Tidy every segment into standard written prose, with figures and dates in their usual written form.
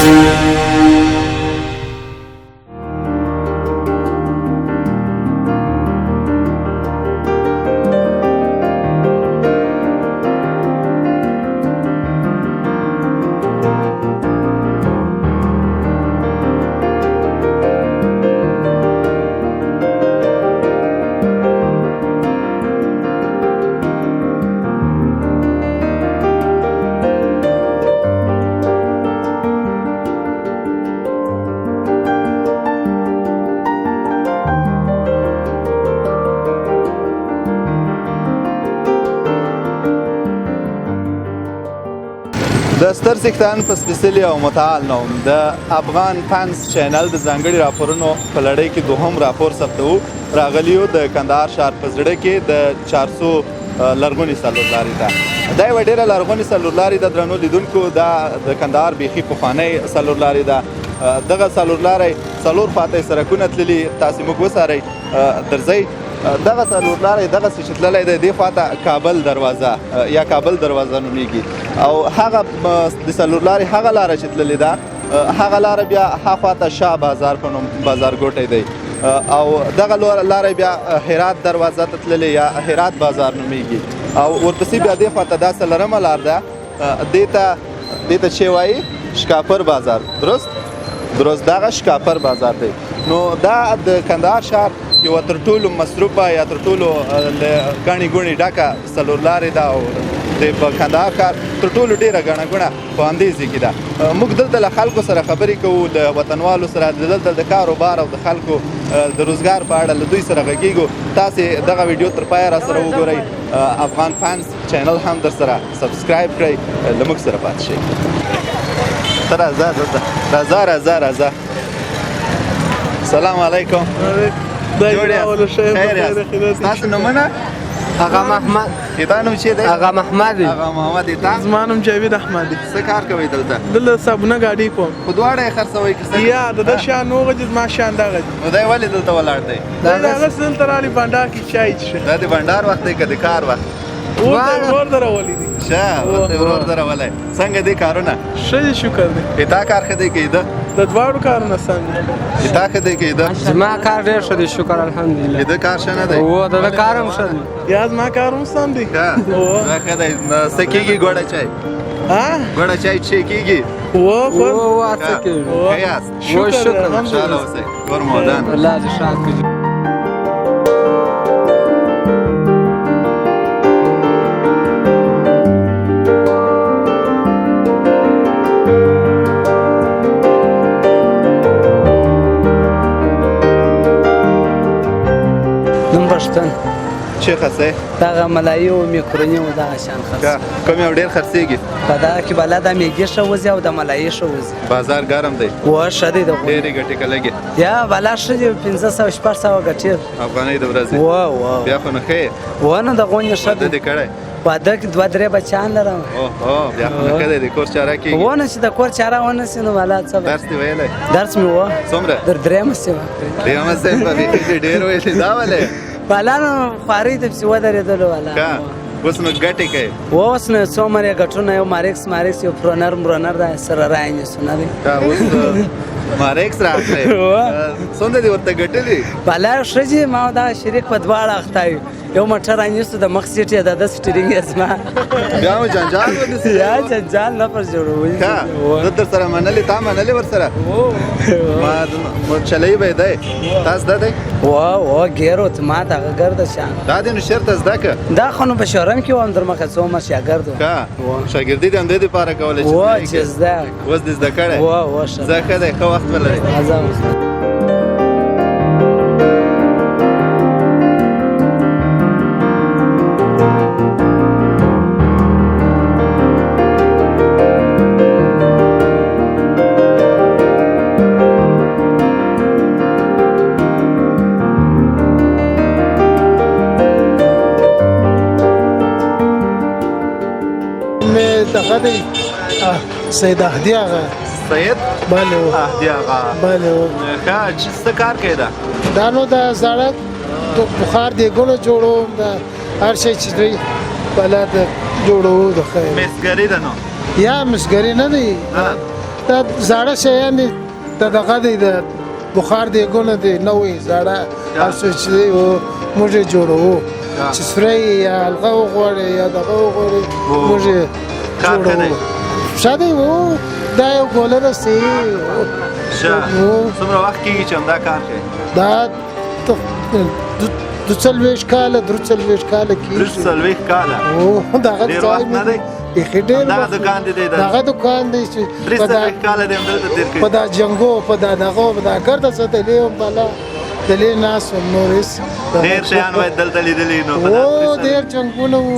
د ستر څښتن په سپیڅلي او متعال نوم د افغان فانس چینل د ځانګړي راپورونو په لړۍ کې دوهم راپور ثبتوو. راغلیو د کندهار ښار په زړه کې د 400 لرغونې څلورلارې ته. دا یوه ډېره لرغونې څلورلارې ده درنو لیدونکو. دا د کندهار بیخي پخوانۍ څلورلارې ده. دغه څلورلارۍ څلور خواته یې سړکونه تللي، تاسې موږ وڅارئ درځئ. دغه څلورلاری دغسې چې تللی دی دې خواته کابل دروازه یا کابل دروازه نومیږي، او هغه د څلورلارې هغه لاره چې تللې ده هغه لاره بیا ها خواته شاه بازار په نوم بازارګوټی دی، او دغه لاره بیا هرات دروازه ته تللې یا هرات بازار نومیږي، او ورپسې بیا دې خواته دا څلرمه لار ده، دې ته چې وایي شکاپر بازار. درست دغه شکاپر بازار دی. نو دا د کندهار ښار یوه تر ټولو مصروفه یا تر ټولو له ګڼې ګوڼې ډکه څلورلارې ده، او د کندهار ښار تر ټولو ډېره ګڼه ګوڼه په همدې ځای کې ده. موږ دلته له خلکو سره خبرې کوو، د وطنوالو سره، دلته د کاروبار او د خلکو د روزګار په اړه له دوی سره غږیږو. تاسې دغه ویډیو تر پایه را سره وګورئ. افغان فانس چینل هم در سره سبسکرایب کړئ، له موږ سره پاتې شئ. ته راځه. سلام علیکم. ستاسو نومونه؟ آقا محمد. ستا نوم چې دی؟ آقا محمد. آقا محمد. تا؟ زما نوم جاوید احمدي. څه کار کوئ دلته؟ دلته صابونه ګاډي کوم. خو دواړه یې خرڅوئ که څه؟ یا د ده شیان هغه دي، زما شیان دغه دي. نو دی ولې دلته ولاړ دی؟ دی هغسې دلته راغلي بانډار کې چای څښي. دا د بانډار وخت دی که د کار وخت؟ ورور در راولي دي. ښه، اوس دې ورور در راولی. څنګه دی کارونه؟ ښه دي، شکر دی. تا کار ښه دی که ده؟ د دواړو کارونه سم دي. تا ښه دی که ده؟ زما کار ډېر ښه دی، شکر الحمدلله. ده کار ښه نه دی؟ او د ده کار هم ښه دی. یا زما کار هم سم دی. ښه، دا ښه دی. څه کېږي ګوړه چای؟ ګوړه چای څښې کېږي؟ او څه کېږي؟ ښه یاست؟ شکر، خوشحاله اوسئ. کور مو ودان. الله دې ښاد کړي. چې خرڅئ؟ دغه ملایي او میکروني او دغه شیان خرڅوي. کوم یو ډېر خرڅېږي؟ په دغه کې بله د میږي ښه وځي او د ملایي ښه وځي. بازار ګرم دی؟ ښه دی. ډېرې ګټې که لګي؟ یا بلا ښه دي، 500 شپږ ګټې افغانۍ د ورځې؟ بیا خو نه ښه یې؟ نو د غونډې ښه دی. واده دې کړی؟ واده کې 2-3 بچیان لرم. بیا خو نه ښه دی، د کور چاره کېږي؟ ونه چې د کور چاره ونه سي نو والا څه درس دې ویلی؟ درس مې و. څومره؟ در درېیمه سیمه. درېیمه سیمه بیخي دې ډېر ویلي. دا ولې؟ والا نو خوارۍ ته پسې ودرېدلو والا. اوس نو ګټې کوې؟ اوس نو څو مرې ګټونه، یو مارکس یو پرونر دا سره رانیسو نه دی. اوس مارکس راغلی. څومره دې ورته ګټلي؟ والا ښه دي. ما دغه شریک په دواړه اخته یو. یو موټر رانیسو، د مخ سیټ یې د ده سټیرینګ یې زما. بیا مو جنجال ونیسي؟ یا جنجال نه پر جوړوي. زه در سره منلې، تا منلې ورسره؟ ما چلی به دی. تا زده دی؟ ګیرو ته ما دغه ګرده شیان. دا دې نو شرطه زده که؟ دا خو نو په شورم کې وم، در مخه څه عمر شاګرد وم. شاګردي دې همدې دپاره کولی چې زده. اوس دې زده کړی؟ زه ښه دی، ښه وخت ولرئ. سید اهدي آغا. سید؟ بله و. اهدي آغا. بله و. ښه، څه کار کوې ده؟ دا نو د زاړه بخار دیګونه جوړوم، د هر شی چې دوی بله د جوړوو د خیر. مسګري ده نو؟ یا مسګري نه دی، دا زاړه شیان دي د دغه دی د بخار دیګونه دی نوې زاړه هر څه چې دی موږ یې جوړوو چې سره یې یا هلغه وغواړې یا دغه وغواړې موږ یې جوړوو ښه دی دا یو ګوله رسي څومره وخت کېږي چې همدا کار کوې دا 40 کاله 43 کاله کېږي 43 کاله دغه ډېر وخت نه دی بیخي ډېر دغه دکان دی دغه دکان دی چې 43 کاله دی همدلته تېر کړي په دا جنګو په دا دغه په دا ګرده څه دلې هم بالا دلې ناست وم نور هېڅ ډېر شیان باید دلته لیدلي نو ډېر جنګونه وو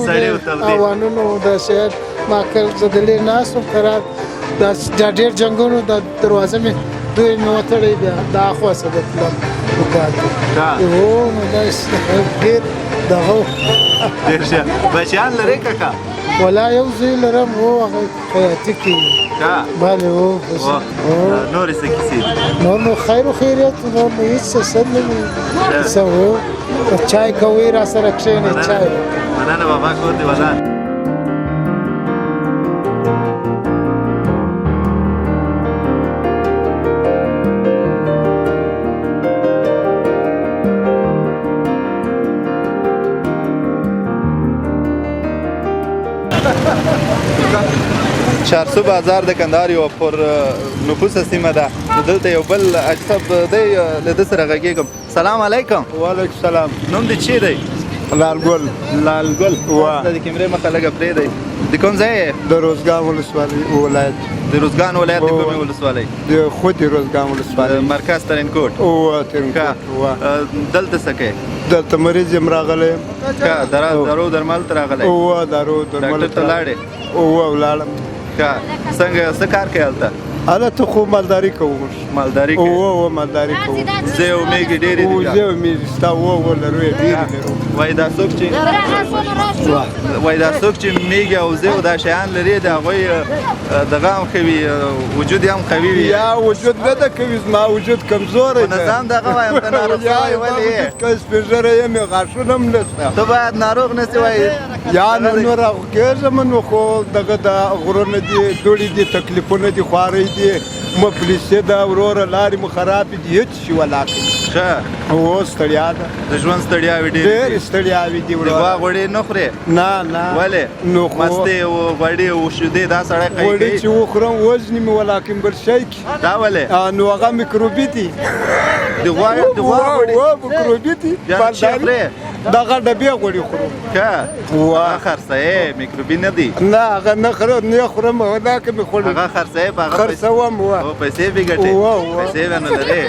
اوانونه وو دا شیان ما زه دلې ناست وم قرار دا ډېر جنګونه دا دروازه مې دوی مې وتړی بیا دا اخوا څه د تلم دکان ته نو دا ډېر دغه ډېر ښه بچیان لرې کاکا ولا یو زوی لرم هغه خیاطي کوي بله نورې څه کیسې دي نو خیر و خیریت نور نو هېڅ څه نه وي څه چای کوئ را سره کښېنئ چای مننه بابا کور دې ودان چارسو بازار د کندهار یو پر نفوسه سیمه ده دلته یو بل اجسب دی له ده سره غږېږم سلام علیکم وعلیکم السلام نوم دې چی دی لالګل لالګل د کیمرې مخه لږه پرېږدی د کوم ځای یې د روزګان ولسوالۍ ولایت د روزګان ولایت د کومې ولسوالۍ د خود روزګان ولسوالۍ مرکز ترینکوټ ترینکوټ دلته څه کوې دلته مریض یم راغلی درو درمل ته راغلی درو درمل ډاکټر ته لاړې ولاړم څنګه څه کار کوې هلته هلته خو مالداري کوو مالداري کوې مالداري کوو زه او میږې ډېرې دي زه او میږې ستا لرو یې ډېرې لرو وایي دا څوک چې میږې او زه دا شیان لري د هغوی دغه هم ښه وي وجود یې هم قوي وي یا وجود نه ده قوي زما وجود کمزوری په نظام دغه وایم ته ناروغ شوی ولې یې که سپین ږیری یم غاښونه هم نشته ته باید ناروغ نه سې وایي یا نو راکېږم نو خو دغه د غرونه دي دوړې دي تکلیفونه دي خوارۍ دي مفلسي ده وروره لارې مو خرابې دي هېڅ شي ولا کوي ښه ستړیا ده د ژوند ستړیاوې ډېرې ستړیاوې دي د غوا غوړې نه خورې نه ولې مستې غوړې او شیدې دا سړی قوي غوړې چې وخورم وزن مې ولا کوم بل شی کې دا ولې نو هغه میکروبي دي د غوا میکروبي دي دغه ډبې غوړې خورو ښه خرڅوې میکروبي نه دي نه هغه نه خورم دا که مې خوړل هغه خرڅوې په هغه خرڅوم پیسې به ګټې پیسې به نه لرې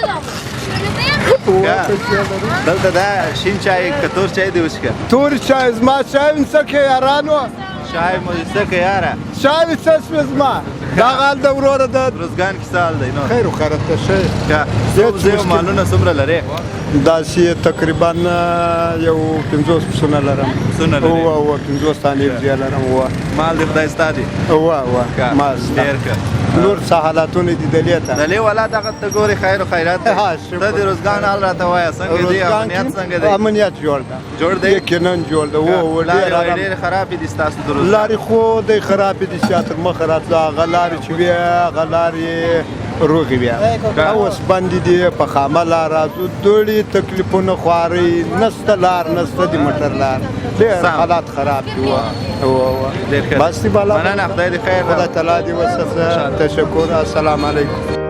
دلته دا شین چای که تور چای دی وڅښه تور چای زما چای څکې یارانو چای مو څکې یاره چای څه زما دا غال د وروره د روزګان کې سال دی نو خیر خیرت ته شي زه مالونه څومره لرې داسې تقریبا یو 50 پسونه لرم پسونه لرې 50 دانې وزې لرم مال دې خدای ستا دی مال ډېر ښه نور څه حالاتونه دي دلې ته دلې والا دغه ته ګورې خیر و خیرات دی ته د روزګان حال راته وایه څنګه دی امنیت څنګه دی امنیت جوړ ده یقینا جوړ ده لارې ډېرې خرابې دي ستاسو د روزګان لارې خو دی خرابې دي چې تر مخه راتله هغه لارې چې وي هغه لارې روغې بیا اوس بندې دي په خامه لار راځو دوړې تکلیفونه خوارۍ نسته لار نسته د موټر لار ډېر حالات خراب دي بس دی بالا مننه خدای دې خیر خدای تعالی دې وسه تشکر السلام علیکم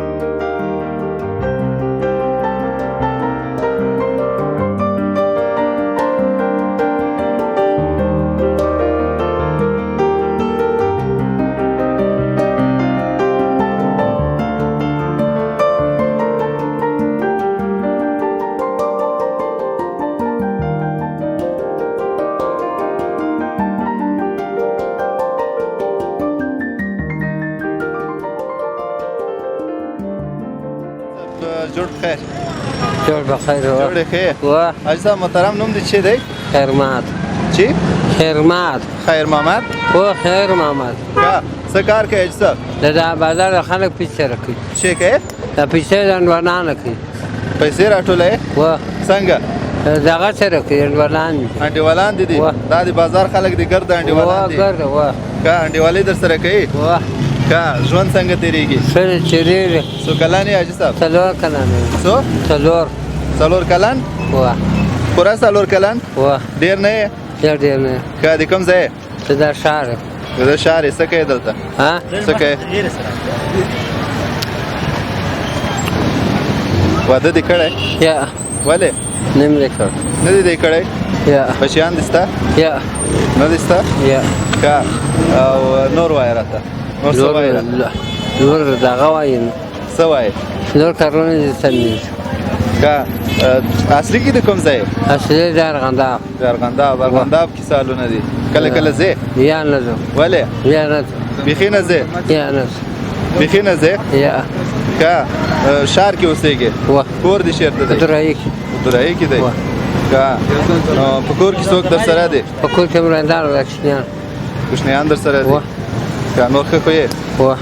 جوړ خیر جوړ بخیر جوړ خیر اجزا محترم نوم دې چی دی خیرمات چی خیرمات خیر محمد خیر محمد څه کار کوي اجزا دا بازار خلک پیسې راکوي چی کوي دا پیسې انډوانان کوي پیسې راټولوي څنګه دغه سره کوي انډیوالان انډیوالان دي دا د بازار خلک دي ګرد انډیوالان دي ګرد انډیوالي در سره کوي کا ژوند څنګه تیریږي سره چیرې څو کلن یې حاجي صاحب څلور کلن څو څلور کلن وه پوره څلور کلن وه ډېر نه یې ډېر ډېر نه که د کوم ځای ته دا ښار د ده ښار یې څه کوې دلته ها څه کوې واده دې کړی یا ولې نه مې کړ نه دې دی کړی یا بچیان دې ستا یا نه دې ستا یا ښه او نور وایه راته نور څه وایې راته نور دغه وایي څه وایې نور کارونه دې سمېږي ښه اصلي کې د کوم ځای اصلي د ارغنداب د ارغنداب کې سالونه دي کله کله ځې یا نه ځو ولې یا نه ځو بیخي نه ځې یا نه ځو بیخي نه ځې یا ښه ښار کې اوسېږې وه کور دې چېرته دی درایي دورایي کې دی وه ښه نو په کور کې څوک در سره دی په کور کې مرندان کوچنیان کوچنیان در سره دي وه ښه نور ښه خو یې وه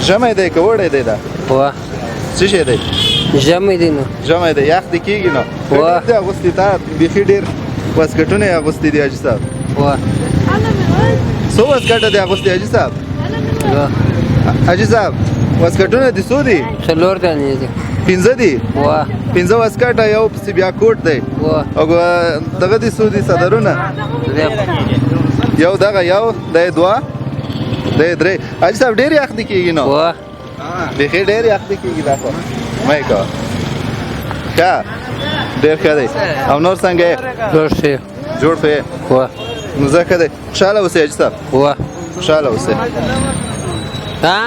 ژمی دی که وړی دی دا وه څه شی دی ژمی دی نو ژمی دی یخ دې کېږي نو وه. ډېر دې اغوستي تا بیخي ډېر واسکټونه یې اغوستي دي حاجي صاحب وه څو واسکټه دې اغوستي حاجي صاحب وه حاجي صاحب واسکټونه دې څو دي څلور دانې دي پنځه دي وه پنځه واسکټه یو پسې بیا کوټ دی وه او دغه دې څو دي صدرونه یو دغه یو دی دوه دی درې حاجي صاحب ډېر یخ دې کېږي نو وه بیخي ډېر یخ دې کېږي دا خو مه یې کوه ښه ډېر ښه دی او نور څنګه یې جوړ شي جوړ خو یې وه نو ځکه دی خوشحاله اوسئ حاجي صاحب وه خوشحاله اوسئ ها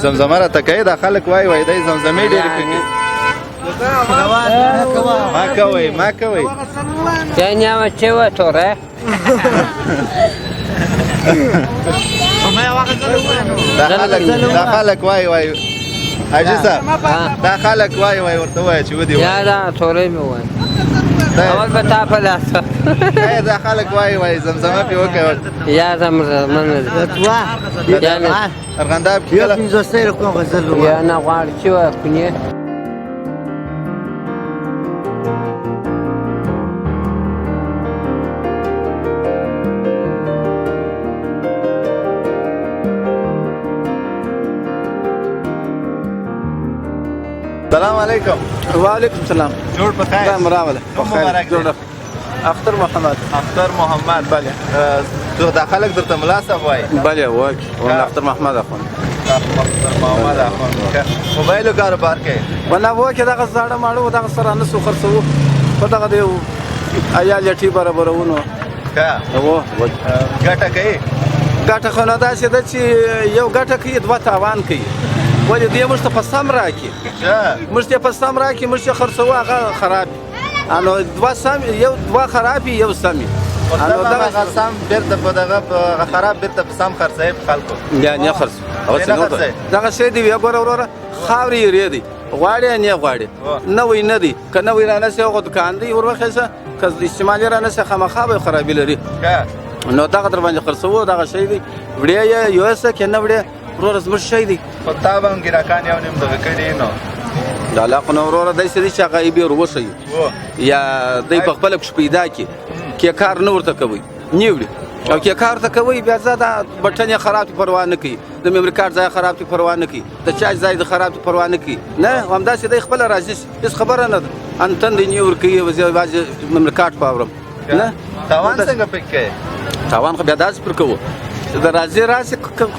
زمزمه راته کوي دا خلک وایي دی زمزمې ډېرې ښه کوي ما کوئ Ja няма чего торе. دا خلک وایي حاجي صاحب دا خلک وایي ورته وایه چې ودې یا دا تورې مې وایي اول به تا په لاس دا خلک وایي زمزمه پې وکړه یا زمزمه نه یا نه ارغنداب کې کله یا نه غواړي چې وکړي السلام علیکم وعلیکم السلام جوړ په خیر راغله مبارک جوړ اختر محمد محمد بله دا خلک درته ملا صاحب وایي بله وایي اختر محمد اخوان اختر محمد اخوان موبایلو کاروبار کوي ونه وایي چې دغه زاړه ماړه و دغه سره نه سو خرڅوو په دغه دی عیال یې ټي برابرونو ښه ګټه کوي ګټه خو نه داسې ده چې یو ګټه کوي دوه تاوان کوي ولې دوی موږ ته په سم راکړي موږ ته په سم راکړي موږ چې خرڅوو هغه خراب نو دوه سم یو دوه خراب یو سم نو دغه سم بیرته په دغه خراب بیرته په سم خرڅوي په خلکو یا نه خرڅ دغه شی دی وګوره وروره خاورې یې دی غواړي نه غواړي نوې نه دی که نوې رانه سي هغه دکان دی ورخصه که استعمالي رانه سي خامخا به خرابي لري نو دغه در باندې خرڅوو دغه شی دی وړیا یو څه کې نه وړیا ورور زموږ شی دی خو تا به هم ګراکان یو نیم دغه کړي نو د علاقو نه وروره داسې دی چې هغه یې بیا وروښیي یا دی په خپله کښې پیدا کړي کې کار نه ورته کوئ نه وړي او کې کار ته کوئ بیا زه دا بټن یې خراب دي پروا نه کوي د میمري کارت ځای خراب دي پروا نه کوي د چارج ځای د خراب دي پروا نه کوي نه همداسې دی خپله راځي هېڅ خبره نه ده انتن دی نه ورکوي زه یوازې میمري کارت پاورم نه تاوان څنګه پکې کوې تاوان خو بیا داسې پر کوو د راځي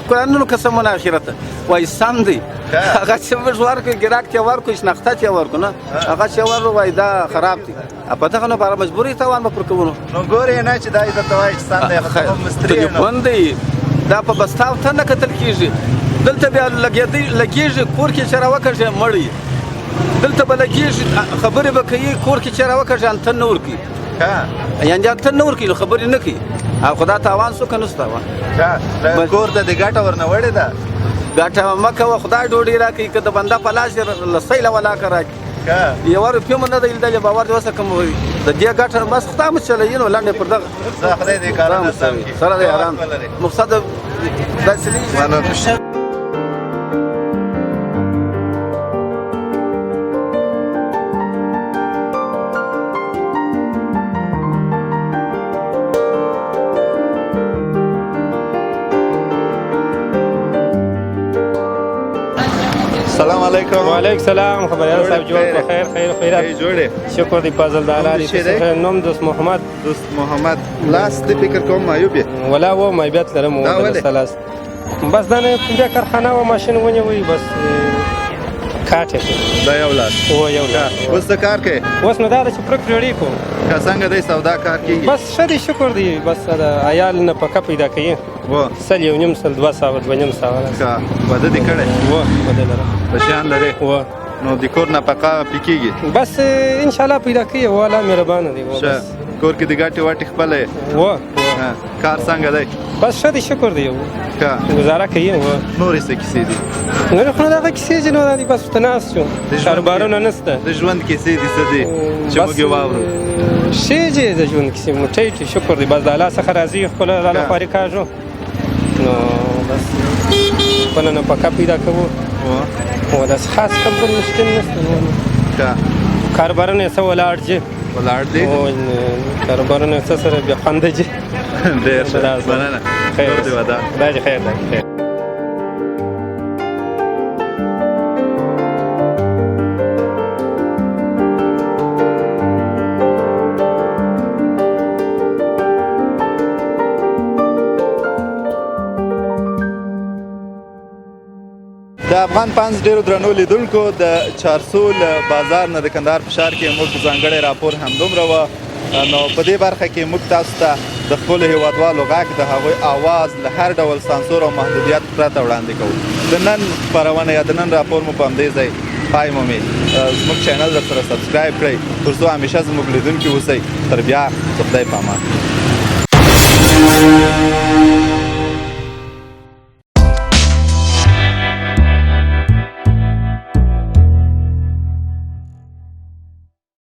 قانونو قسمونه اخرته وایي سم دی هغه چې موږ ورکړو ګراک ته ورکړو شناخته ته ورکړو نه هغه چې ورکړو وایي دا خراب دی په دغه نه باره مجبوري تاوان به پر کوو نو ګورې نه چې دا یې درته وایي چې سم دی خو مستري تلیفون دی دا په بستاو ته نه کتل کېږي دلته بیا لګېږي کور کې چې راوکړږي مړ دلته به لګېږي خبرې به کوي کور کې چې راوکړږي انتن نه ورکوي یعنې انتن نه ورکوي خبرې نه کوي او خو دا تاوان څو که نه څه تاوان کور ته دې ګټه ورنه وړې ده ګټه مه کوه خدای ډوډۍ راکوي که د بنده په لاس یې لسۍ له ولاکه راکړي یوه روپۍ مو نه ده لیدلې باور دې اوسه کوم د دې ګټه بس خدای مو چلوي نو لنډې پر دغه خدای دې کارونه سم کړي سره دی ارام مقصد داسې دی السلام علیکم وعلیکم سلام خبریال صاحب جوړ په خیر خیر خیرات جوړې شکر دی فضل د الله نوم دې څه دی؟ نوم دوست محمد دوست محمد لاس دې فکر کوم معیوب یې ولا و مایبیت لرم دا ولې؟ سلاس بس دا نه بیا کارخانه و ماشین ونیوي بس کاټ یې دا یو لاس و یو لا اوس څه کار کوې اوس نو دا چې پرک ریډي کو که څنګه دی سودا کار کېږي بس ښه دی شکر دی بس د عیال نه پکه پیدا کوي و سل یو نیم سل 2 ساعت 2 نیم ساعت که واده دې کړی و بدل لرم بچیان لرې و نو د کور نفقه پې کېږي بس ان شاء الله پیدا کوي والا مهربان دی و ښه بس کور کې د ګټې واټې خپله یې و کار څنګه دی بس ښه دی شکر دی که گزاره کوي و نورې څه کیسې دي نو خو دغه کیسې چې نو دا دي بس ورته ناست یو کاروبارونه نشته د ژوند کیسې دي څه دي چې موږ یې واورو ښې چې د ژوند کیسې مو ټیټ شکر دی بس د الله څخه راضي خپله د الله خواري کاږو نو بس خپله نفقه پیدا کوو او داسې خاص خبر مشکل نشته نو که کاروبارونه یې څه ولاړ چې ولاړ دي او کاروبارونه یې څه سره بیا خوند چې ډېر ښه مننه خیر نور دې ودان دا چې خیر دی خیر د افغان پنځ ډیرو درنو لیدونکو د چارسو له بازار نه د کندهار په ښار کې موږ ځانګړی راپور همدومره وه نو په دې برخه کې موږ تاسو ته د خپلو هیوادوالو غږ د هغوی آواز له هر ډول سانسور او محدودیت پرته وړاندې کوو د نن خپرونه یا د نن راپور مو په همدې ځای پای مومي زموږ چینل درسره سبسکرایب کړئ تر څو همیشه زموږ لیدونکي اوسئ تر بیا د خدای په امان